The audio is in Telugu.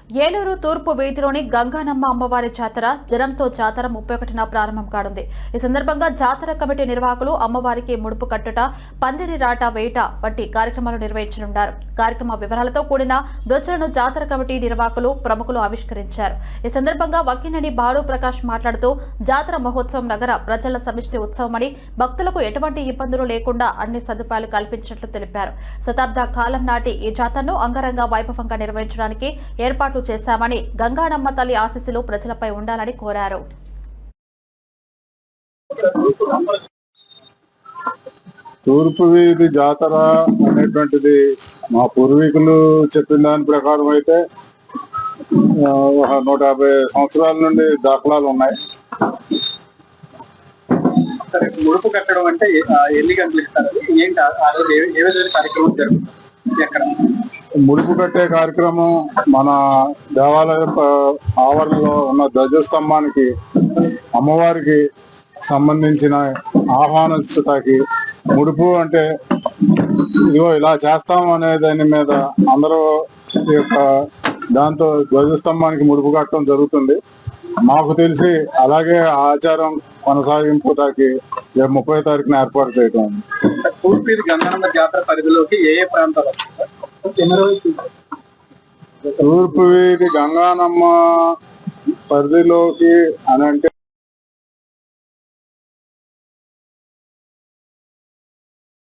ఏలూరు తూర్పు వీధిలోని గంగానమ్మ అమ్మవారి జాతర జనంతో జాతర 31న ప్రారంభం కానుంది. ఈ సందర్భంగా జాతర కమిటీ నిర్వాహకులు అమ్మవారికి ముడుపు కట్టుట, పందిరి రాట వేట వంటి కార్యక్రమాలు నిర్వహించనున్నారు. కార్యక్రమ వివరాలతో కూడిన బ్రోచర్ను జాతర కమిటీ నిర్వాహకులు ప్రముఖులు ఆవిష్కరించారు. ఈ సందర్భంగా వక్కినేని బాలు ప్రకాష్ మాట్లాడుతూ జాతర మహోత్సవం నగర ప్రజల సమిష్టి ఉత్సవమని, భక్తులకు ఎటువంటి ఇబ్బందులు లేకుండా అన్ని సదుపాయాలు కల్పించినట్లు తెలిపారు. శతాబ్ద కాలం నాటి ఈ జాతరను అంగరంగ వైభవంగా నిర్వహించడానికి ఏర్పాట్లు చేశామని, గంగానమ్మ తల్లి ఆశీస్సులు ప్రజలపై ఉండాలని కోరారు. తూర్పు వీధి జాతర అనేటువంటిది మా పూర్వీకులు చెప్పిన దాని ప్రకారం అయితే 150 సంవత్సరాల నుండి దాఖలాలు ఉన్నాయి. ముడుపు కట్టడం అంటే ఎన్ని గంటలు ఇస్తారు? ఏంటి ఆ రోజు ఏ విధమైన కార్యక్రమం జరుగుతుంది? ఎక్కడ ముడుపు కట్టే కార్యక్రమం మన దేవాలయ ఆవరణలో ఉన్న ధ్వజస్తంభానికి అమ్మవారికి సంబంధించిన ఆహ్వానించటానికి ముడుపు అంటే ఇదిగో ఇలా చేస్తాం అనే దాని మీద అందరూ దాంతో ధ్వజస్తంభానికి ముడుపు కట్టడం జరుగుతుంది. మాకు తెలిసి అలాగే ఆచారం కొనసాగింపుటానికి 30వ తారీఖున ఏర్పాటు చేయటం. తూర్పు గంగానమ్మ జాతర పరిధిలోకి ఏ ప్రాంతాలు? తూర్పు వీధి గంగానమ్మ పరిధిలోకి అని అంటే